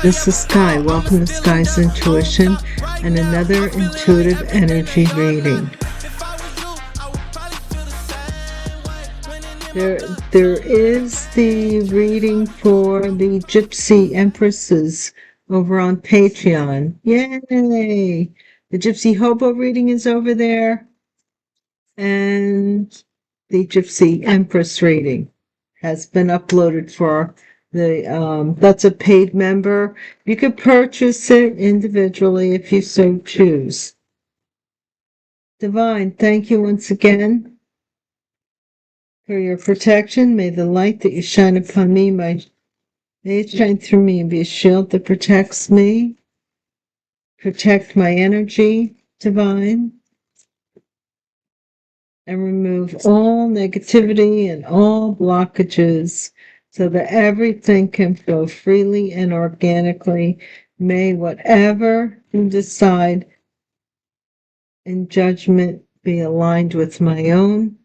This is Sky. Welcome to Sky's Intuition and another intuitive energy reading. There is the reading for the Gypsy Empresses over on Patreon. Yay! The Gypsy Hobo reading is over there, and the Gypsy Empress reading has been uploaded for that's a paid member. You could purchase it individually if you so choose. Divine, thank you once again for your protection. May the light that you shine upon me, may it shine through me and be a shield that protects me. Protect my energy, Divine, and remove all negativity and all blockages so that everything can flow freely and organically. May whatever you decide in judgment be aligned with my own.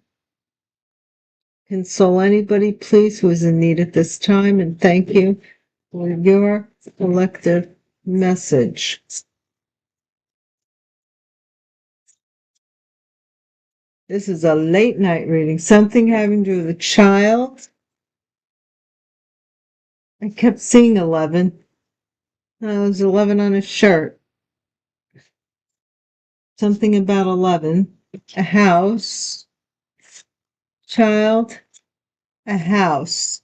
Console anybody, please, who is in need at this time, and thank you for your collective message. This is a late night reading, something having to do with a child. I kept seeing 11. It was 11 on his shirt. Something about 11. A house. Child. A house.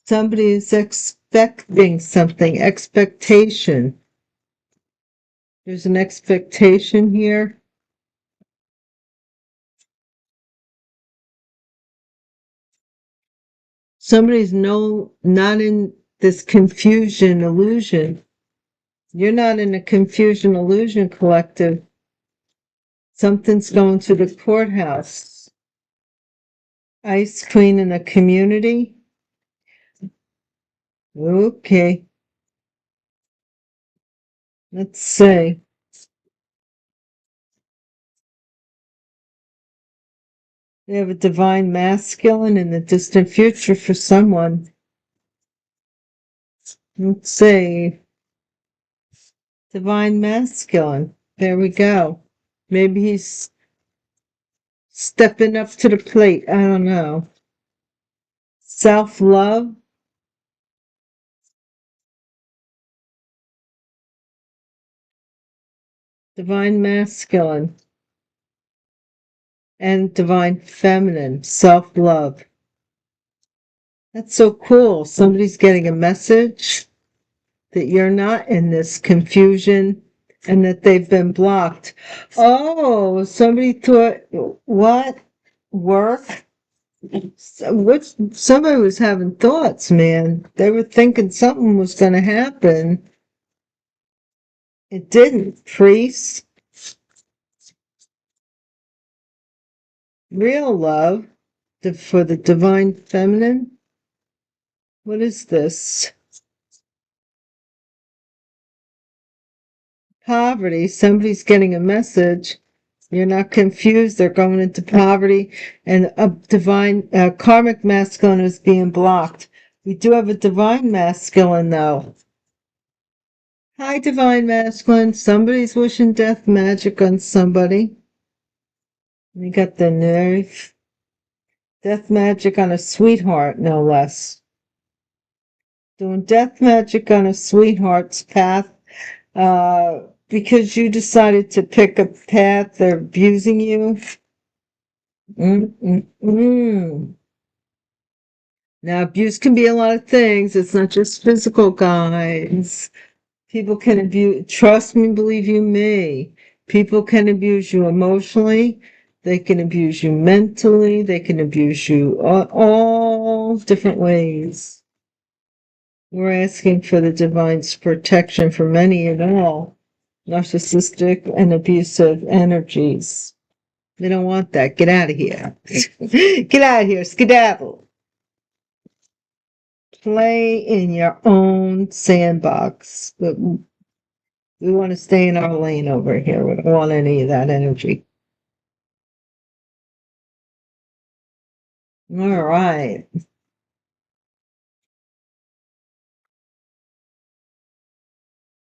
Somebody is expecting something. Expectation. There's an expectation here. Somebody's not in this confusion illusion. You're not in a confusion illusion collective. Something's going to the courthouse. Ice Queen in the community. Okay. Let's see. We have a divine masculine in the distant future for someone. Let's see. Divine masculine. There we go. Maybe he's stepping up to the plate. I don't know. Self-love. Divine masculine. And divine feminine. Self-love. That's so cool. Somebody's getting a message that you're not in this confusion and that they've been blocked. Oh, somebody thought, what? Work? Somebody was having thoughts, man. They were thinking something was going to happen. It didn't. Priest. Real love for the divine feminine. What is this? Poverty. Somebody's getting a message. You're not confused. They're going into poverty, and a divine karmic masculine is being blocked. We do have a divine masculine, though. Hi, divine masculine. Somebody's wishing death magic on somebody. We got the nerve. Death magic on a sweetheart, no less. Doing death magic on a sweetheart's path. Because you decided to pick a path, they're abusing you. Now, abuse can be a lot of things. It's not just physical, guys. People can abuse, trust me, believe you me. People can abuse you emotionally. They can abuse you mentally. They can abuse you all different ways. We're asking for the divine's protection from any and all narcissistic and abusive energies. They don't want that. Get out of here. Get out of here. Skedaddle. Play in your own sandbox. But we want to stay in our lane over here. We don't want any of that energy. All right.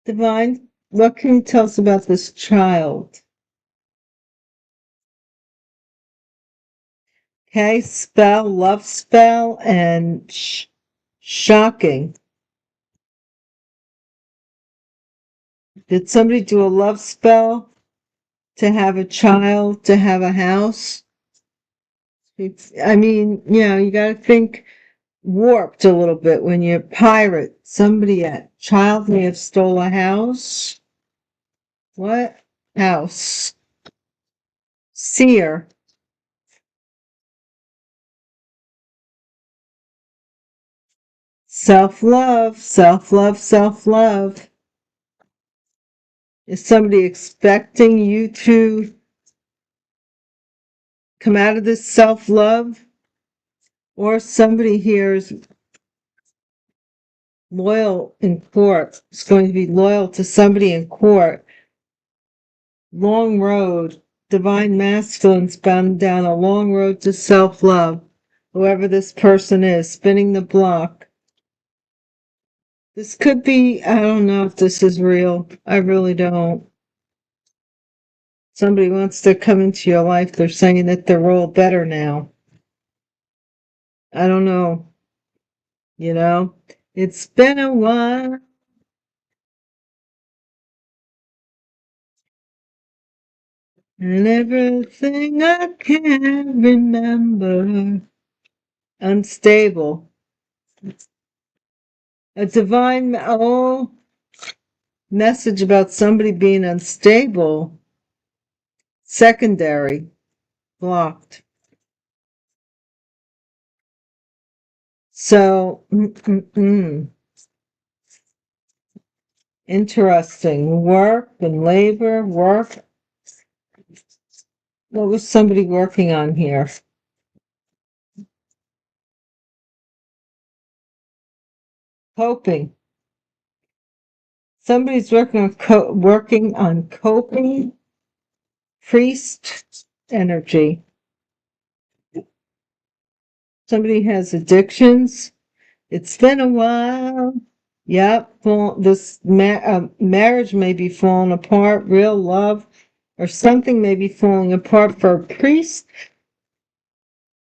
Divine, what can you tell us about this child? Okay, spell, love spell, and shocking. Did somebody do a love spell to have a child, to have a house? I mean, you got to think warped a little bit when you're a pirate. Somebody, a child may have stole a house. What? House. Seer. Self-love, self-love, self-love. Is somebody expecting you to come out of this self-love? Or somebody here is loyal in court, is going to be loyal to somebody in court. Long road, divine masculines bound down a long road to self-love. Whoever this person is, spinning the block. This could be, I don't know if this is real. I really don't. Somebody wants to come into your life. They're saying that they're all better now. I don't know. It's been a while. And everything I can remember. Unstable. A divine, message about somebody being unstable. Secondary. Blocked. So, interesting. Work and labor, work. What was somebody working on here? Coping. Somebody's working on coping. Priest energy. Somebody has addictions. It's been a while. Yep. This marriage may be falling apart. Real love or something may be falling apart for a priest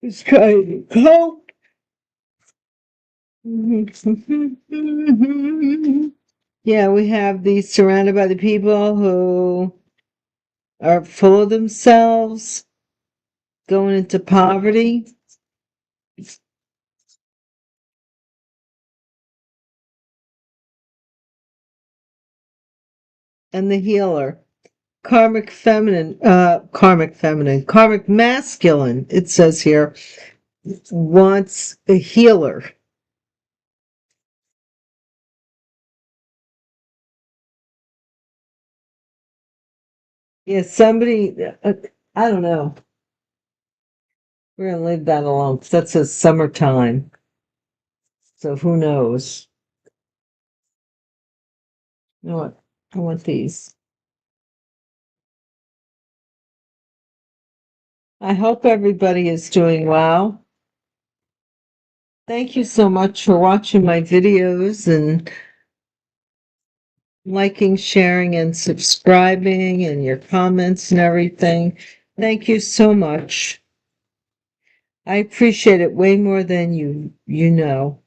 who's trying to cope. Yeah, we have these surrounded by the people who are full of themselves, going into poverty. And the healer. Karmic masculine, it says here, wants a healer. Yeah, somebody, I don't know. We're going to leave that alone because that says summertime. So who knows? You know what? I want these. I hope everybody is doing well. Thank you so much for watching my videos and liking, sharing, and subscribing, and your comments and everything. Thank you so much. I appreciate it way more than you know.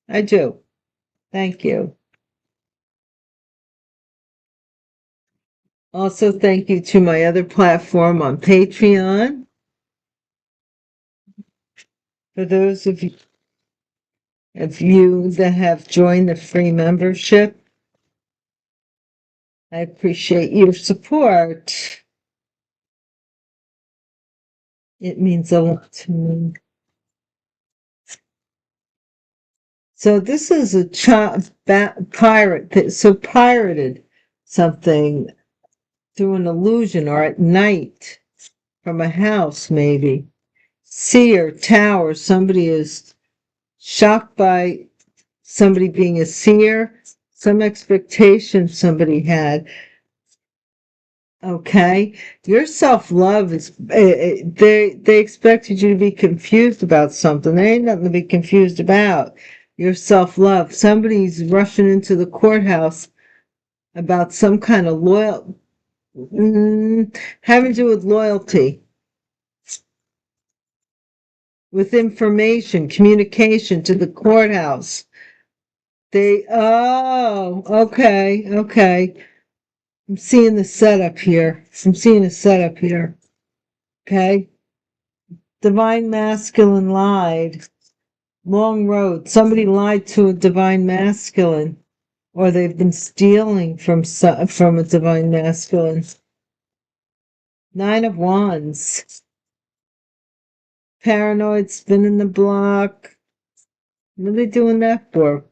I do. Thank you. Also, thank you to my other platform on Patreon. For those of you that have joined the free membership, I appreciate your support. It means a lot to me. So this is a pirate that pirated something through an illusion or at night from a house, maybe. Seer, tower, somebody is shocked by somebody being a seer, some expectation somebody had. Okay, your self-love is, they expected you to be confused about something. There ain't nothing to be confused about. your self-love. Somebody's rushing into the courthouse about some kind of having to do with loyalty, with information, communication to the courthouse. Okay. I'm seeing the setup here. Okay. Divine masculine lied. Long road. Somebody lied to a divine masculine, or they've been stealing from a divine masculine. 9 of Wands. Paranoid, spinning the block. What are they doing that for?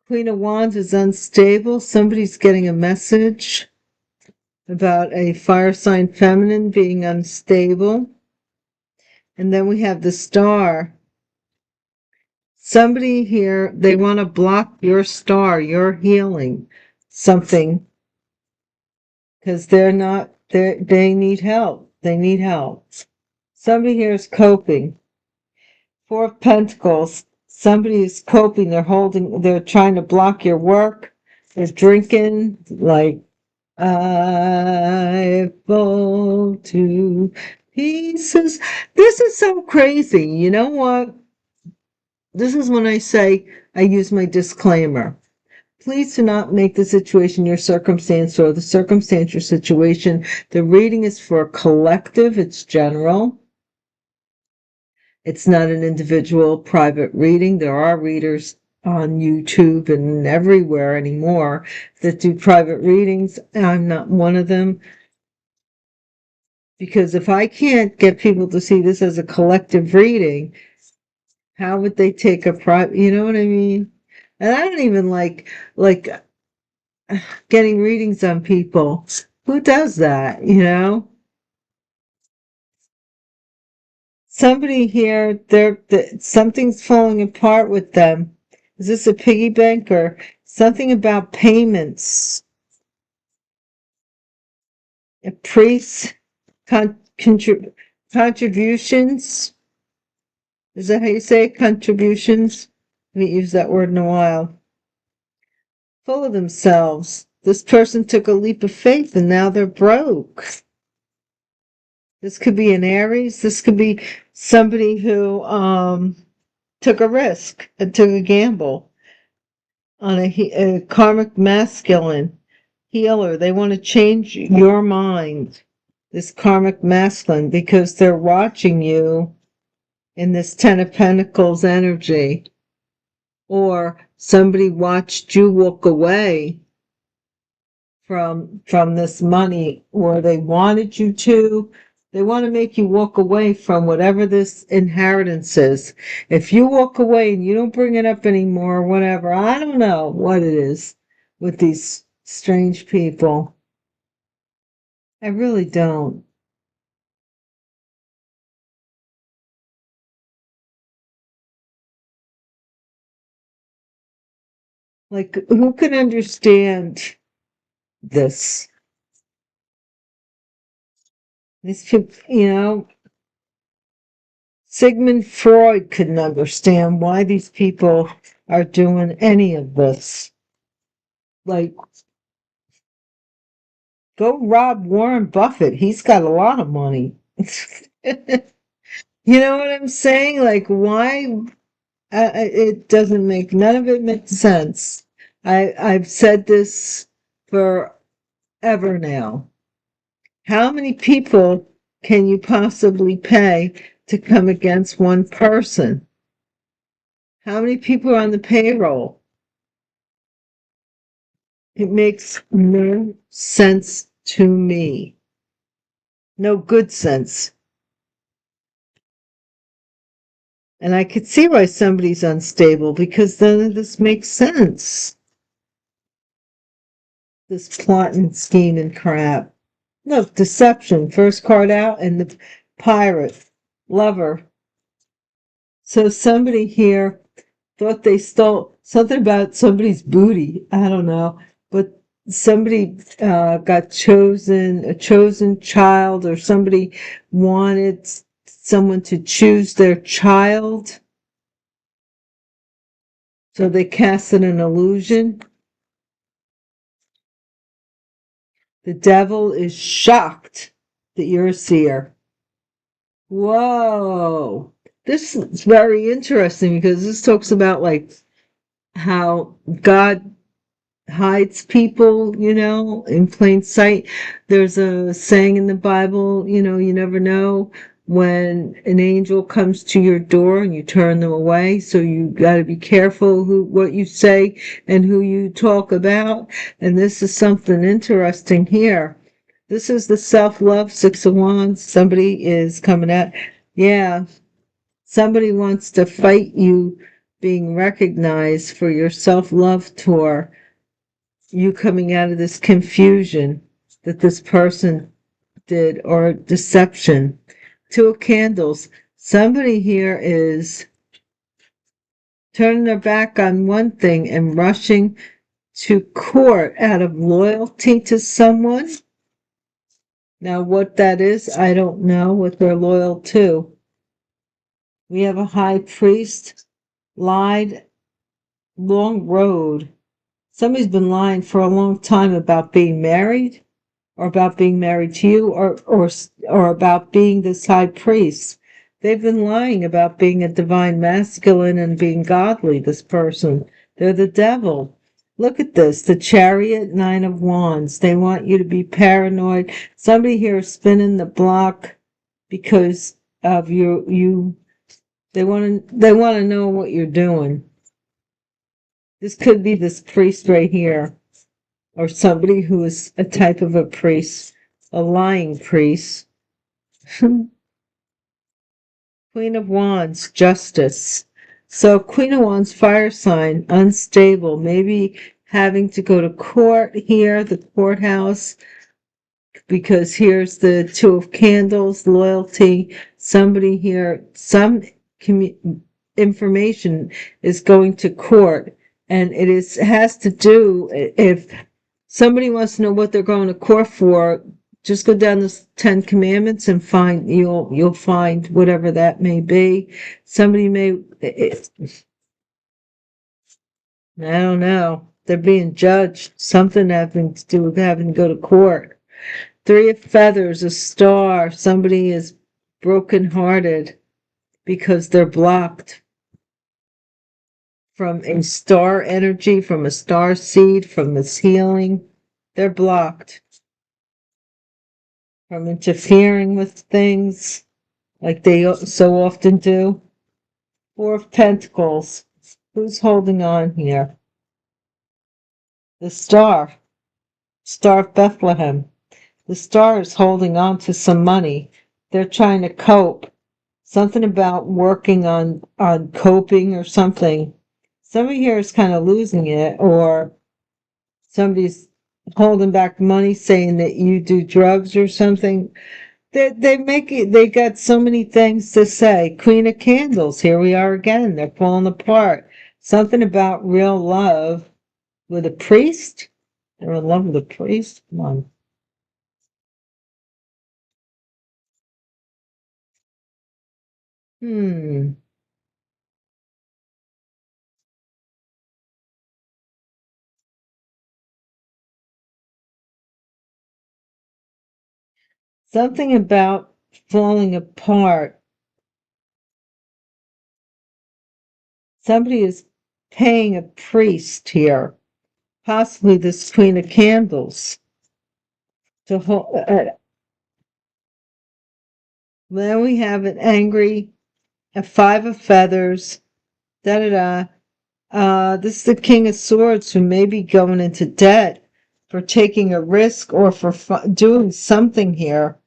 Queen of Wands is unstable. Somebody's getting a message about a fire sign feminine being unstable. And then we have the Star. Somebody here, they want to block your star, your healing, something, because they need help. They need help. Somebody here is coping. 4 of Pentacles. Somebody is coping. They're trying to block your work. They're drinking, like, I fall to pieces. This is so crazy. You know what? This is when I say I use my disclaimer. Please do not make the situation your circumstance or the circumstance your situation. The reading is for a collective. It's general. It's not an individual private reading. There are readers on YouTube and everywhere anymore that do private readings. I'm not one of them. Because if I can't get people to see this as a collective reading, how would they take a private, you know what I mean? And I don't even like getting readings on people. Who does that, you know? Somebody here, something's falling apart with them. Is this a piggy bank or something about payments? A priest, contributions? Is that how you say it? Contributions? I haven't used that word in a while. Full of themselves. This person took a leap of faith and now they're broke. This could be an Aries. This could be somebody who took a risk and took a gamble on a karmic masculine healer. They want to change your mind, this karmic masculine, because they're watching you in this 10 of Pentacles energy. Or somebody watched you walk away from this money, or they wanted you to. They want to make you walk away from whatever this inheritance is. If you walk away and you don't bring it up anymore, or whatever, I don't know what it is with these strange people. I really don't. Like, who can understand this? These people, you know, Sigmund Freud couldn't understand why these people are doing any of this. Like, go rob Warren Buffett. He's got a lot of money. You know what I'm saying? Like, why? It doesn't make, none of it makes sense. I've said this forever now. How many people can you possibly pay to come against one person? How many people are on the payroll? It makes no sense to me. No good sense. And I could see why somebody's unstable, because none of this makes sense. This plot and scheme and crap. No, deception. First card out, and the pirate. Lover. So somebody here thought they stole something about somebody's booty. I don't know. But somebody got chosen, a chosen child, or somebody wanted someone to choose their child. So they casted an illusion. The devil is shocked that you're a seer. Whoa. This is very interesting because this talks about like how God hides people, in plain sight. There's a saying in the Bible, you never know when an angel comes to your door and you turn them away. So you got to be careful what you say and who you talk about. And this is something interesting here. This is the self-love Six of Wands. Somebody is coming at, yeah, somebody wants to fight you being recognized for your self-love tour. You coming out of this confusion that this person did or deception. Two of Candles. Somebody here is turning their back on one thing and rushing to court out of loyalty to someone. Now, what that is, I don't know what they're loyal to. We have a high priest, lied, long road. Somebody's been lying for a long time about being married, or about being married to you, or about being this high priest. They've been lying about being a divine masculine and being godly, this person. They're the devil. Look at this, the Chariot, Nine of Wands. They want you to be paranoid. Somebody here is spinning the block because of you. They want to know what you're doing. This could be this priest right here, or somebody who is a type of a priest, a lying priest. Queen of Wands, Justice. So Queen of Wands, fire sign, unstable, maybe having to go to court here, the courthouse, because here's the Two of Candles, loyalty. Somebody here, some information is going to court, and has to do, if somebody wants to know what they're going to court for, just go down the 10 Commandments and you'll find whatever that may be. Somebody I don't know. They're being judged. Something having to do with having to go to court. Three of Feathers, a star. Somebody is brokenhearted because they're blocked from a star energy, from a star seed, from this healing. They're blocked from interfering with things like they so often do. Four of Pentacles. Who's holding on here? The Star. Star of Bethlehem. The Star is holding on to some money. They're trying to cope. Something about working on coping or something. Somebody here is kind of losing it, or somebody's holding back money saying that you do drugs or something. They got so many things to say. Queen of Candles, here we are again. They're falling apart. Something about real love with a priest. They're in love with a priest. Come on. Something about falling apart. Somebody is paying a priest here, possibly this Queen of Candles, to hold. Then we have an angry, a Five of Feathers, da da da. This is the King of Swords, who may be going into debt for taking a risk or for doing something here,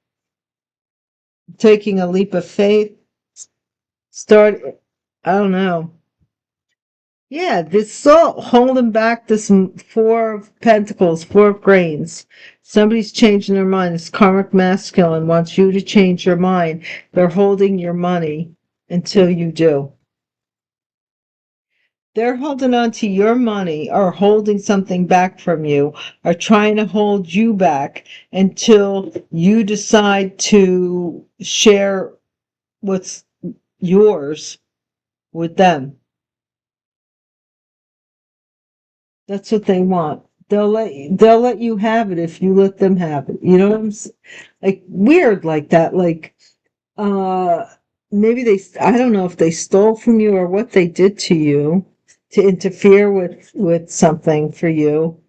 taking a leap of faith. I don't know. Yeah, this all holding back this Four of Pentacles, Four of Grains. Somebody's changing their mind. This karmic masculine wants you to change your mind. They're holding your money until you do. They're holding on to your money, or holding something back from you, or trying to hold you back until you decide to share what's yours with them. That's what they want. They'll let you have it if you let them have it. You know what I'm saying? Like weird like that. Like uh maybe I don't know if they stole from you or what they did to you to interfere with something for you.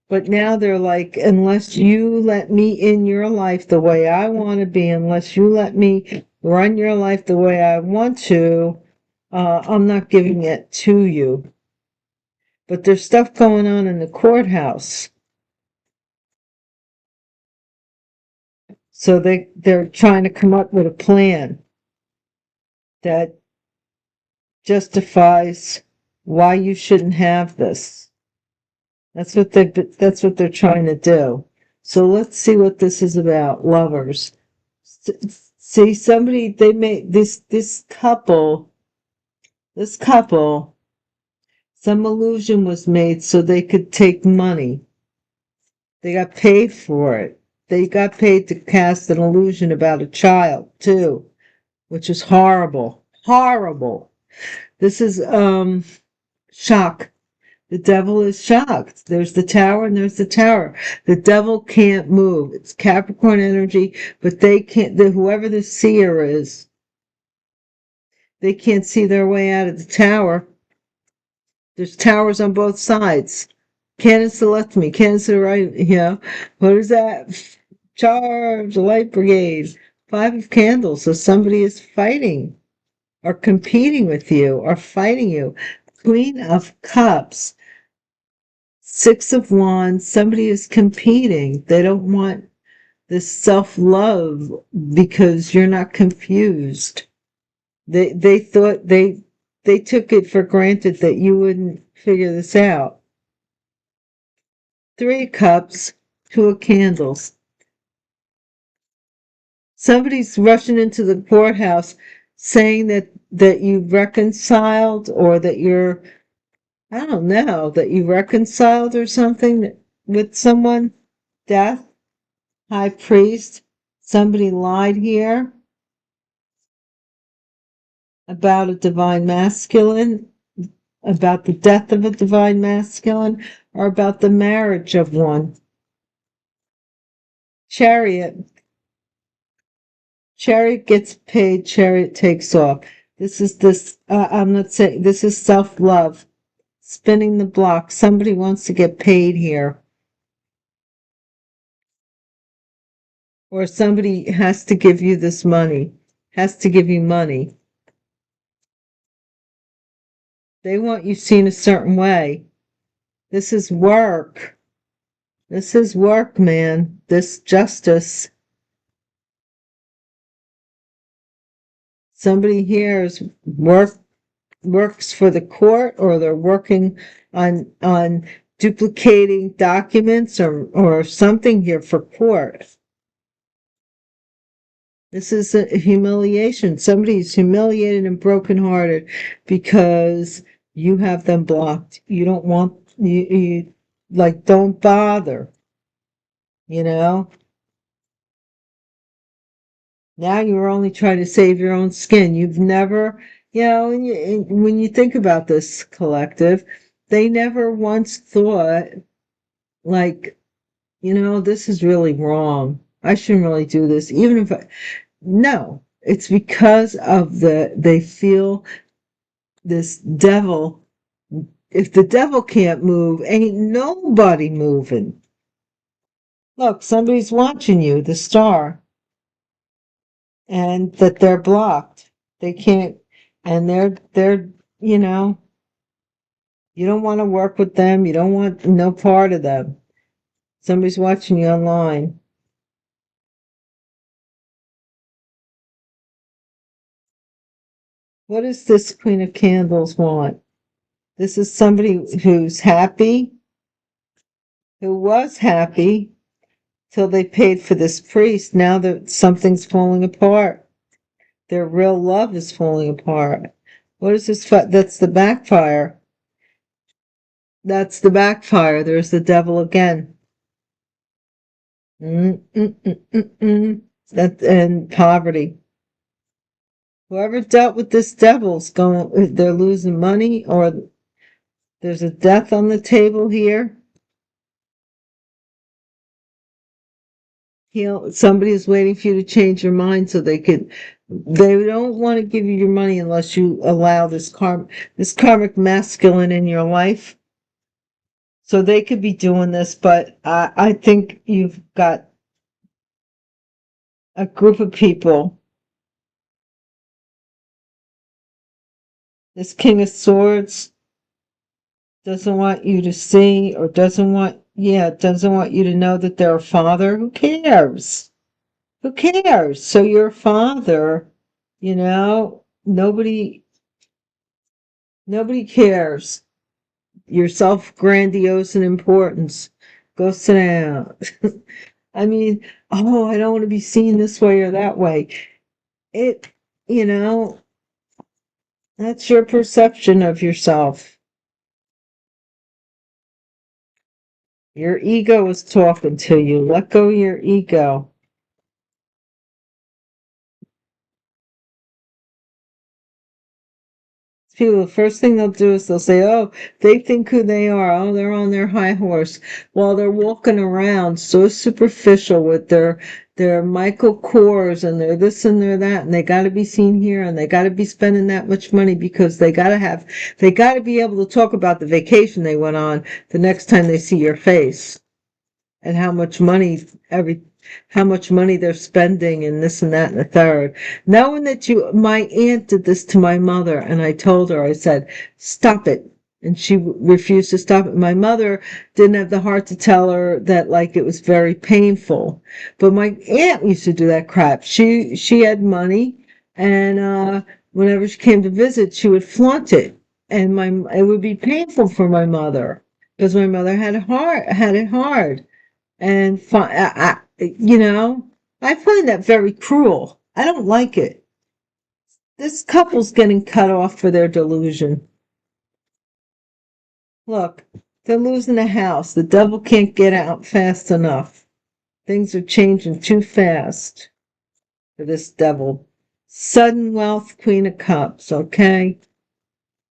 But now they're like, unless you let me in your life the way I want to be, unless you let me run your life the way I want to, I'm not giving it to you. But there's stuff going on in the courthouse. So they're trying to come up with a plan that justifies why you shouldn't have this. That's what they're trying to do. So let's see what this is about. Lovers. See, they made this couple, some illusion was made so they could take money. They got paid for it. They got paid to cast an illusion about a child, too, which is horrible. Horrible. This is, shock. The devil is shocked. There's the tower and there's the tower. The devil can't move. It's Capricorn energy, but they can't, whoever the seer is, they can't see their way out of the tower. There's towers on both sides. Cannons to the left of me, cannons to the right, What is that? Charge, the light brigade. 5 of candles. So somebody is fighting or competing with you or fighting you. Queen of cups. 6 of wands. Somebody is competing. They don't want this self-love because you're not confused. They thought they took it for granted that you wouldn't figure this out. 3 of cups, 2 of candles. Somebody's rushing into the courthouse saying that you've reconciled or that you're, I don't know, that you reconciled or something with someone. Death, high priest. Somebody lied here about a divine masculine, about the death of a divine masculine, or about the marriage of one. Chariot. Chariot gets paid, chariot takes off. I'm not saying, this is self-love. Spinning the block. Somebody wants to get paid here. Or somebody has to give you this money. Has to give you money. They want you seen a certain way. This is work. This is work, man. This justice. Somebody here is works for the court, or they're working on duplicating documents or something here for court. This is a humiliation. Somebody's humiliated and brokenhearted because you have them blocked. You don't want you like, don't bother. Now you're only trying to save your own skin. You've never, when you think about this collective, they never once thought, like, this is really wrong. I shouldn't really do this, even if no, it's because of they feel this devil. If the devil can't move, ain't nobody moving. Look, somebody's watching you, the star, and that they're blocked. They can't, and they're, you don't want to work with them. You don't want no part of them. Somebody's watching you online. What does this Queen of Candles want? This is somebody who's happy, who was happy till they paid for this priest. Now that something's falling apart. Their real love is falling apart. What is this? That's the backfire. That's the backfire. There's the devil again. That and poverty. Whoever dealt with this devil's they're losing money, or There's a death on the table here. Somebody is waiting for you to change your mind so they don't want to give you your money unless you allow this karmic masculine in your life. So they could be doing this, but I think you've got a group of people. This King of Swords doesn't want you to see, or doesn't want you to know that they're a father. Who cares? Who cares? So you're a father, nobody cares. You're self-grandiose in importance. Go sit down. I mean, oh, I don't want to be seen this way or that way. It, you know, that's your perception of yourself. Your ego is talking to you. Let go of your ego. People, the first thing they'll do is they'll say, oh, they think who they are. Oh, they're on their high horse while they're walking around so superficial with their Michael Kors and their this and their that, and they got to be seen here and they got to be spending that much money because they got to be able to talk about the vacation they went on the next time they see your face and how much money they're spending and this and that and the third. Knowing that my aunt did this to my mother, and I told her, I said, stop it. And she refused to stop it. My mother didn't have the heart to tell her that, like, it was very painful. But my aunt used to do that crap. She had money, and whenever she came to visit, she would flaunt it. And it would be painful for my mother because my mother had it hard. And I find that very cruel. I don't like it. This couple's getting cut off for their delusion. Look, they're losing a house. The devil can't get out fast enough. Things are changing too fast for this devil. Sudden wealth, Queen of Cups, okay?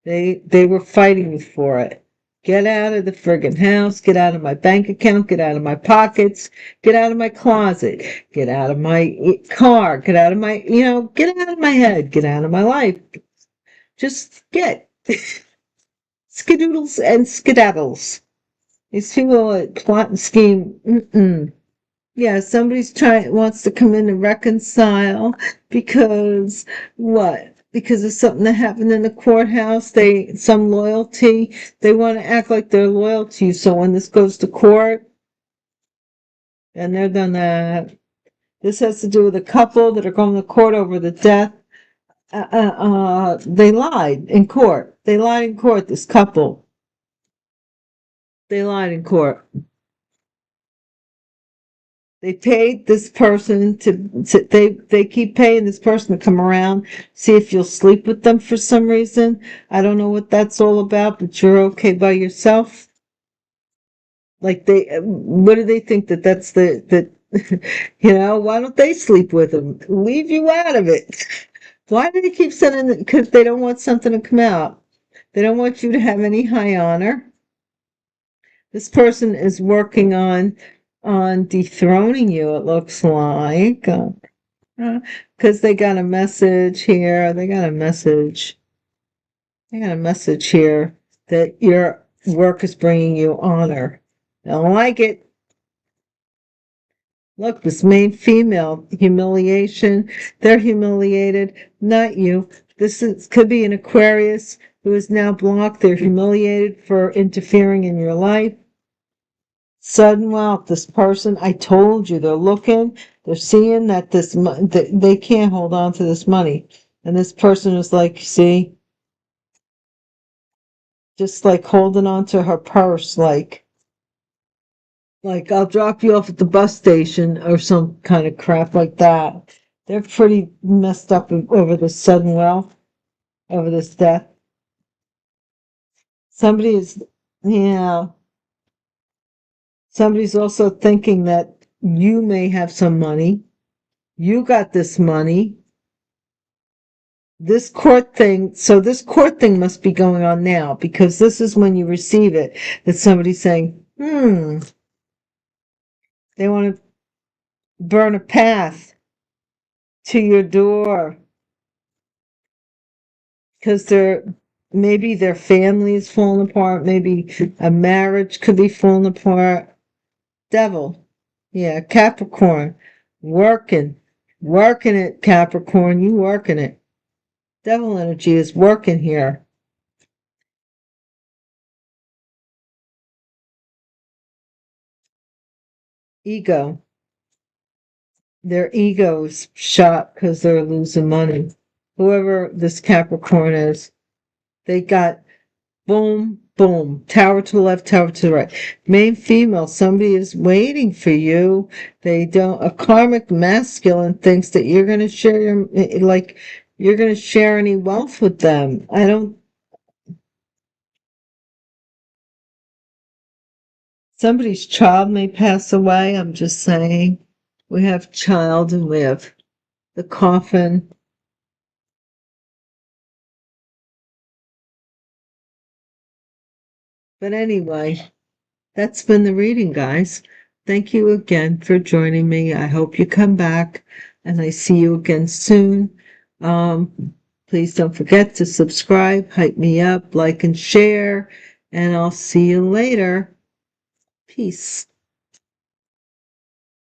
They were fighting me for it. Get out of the friggin' house, get out of my bank account, get out of my pockets, get out of my closet, get out of my car, get out of my, get out of my head, get out of my life. Just get skidoodles and skedaddles. These people plot and scheme. Yeah, wants to come in and reconcile because what? Because of something that happened in the courthouse, some loyalty. They want to act like they're loyal to you. So when this goes to court, and they're done that. This has to do with a couple that are going to court over the death. They lied in court. This couple. They lied in court. They paid this person they keep paying this person to come around, see if you'll sleep with them for some reason. I don't know what that's all about, but you're okay by yourself. Like what do they think that's why don't they sleep with them? Leave you out of it. Why do they keep sending it? Because they don't want something to come out. They don't want you to have any high honor. This person is working on dethroning you, it looks like. Because they got a message here. They got a message here that your work is bringing you honor. I don't like it. Look, this main female, humiliation. They're humiliated, not you. Could be an Aquarius who is now blocked. They're humiliated for interfering in your life. Sudden wealth. This person, I told you, they're looking, they're seeing that they can't hold on to this money. And this person is like, see, just like holding on to her purse, like I'll drop you off at the bus station or some kind of crap like that. They're pretty messed up over this sudden wealth, over this death. Somebody's also thinking that you may have some money. You got this money. this court thing, so this court thing must be going on now, because this is when you receive it, that somebody's saying, they want to burn a path to your door because maybe their family is falling apart, maybe a marriage could be falling apart. Devil. Yeah, Capricorn. Working. Working it, Capricorn. You working it. Devil energy is working here. Ego. Their ego's shot because they're losing money. Whoever this Capricorn is, they got boom, boom, tower to the left, tower to the right. Main female, somebody is waiting for you. They don't, a karmic masculine thinks that you're going to share you're going to share any wealth with them. Somebody's child may pass away. I'm just saying. We have child and we have the coffin. But anyway, that's been the reading, guys. Thank you again for joining me. I hope you come back and I see you again soon. Please don't forget to subscribe, hype me up, like and share, and I'll see you later. Peace.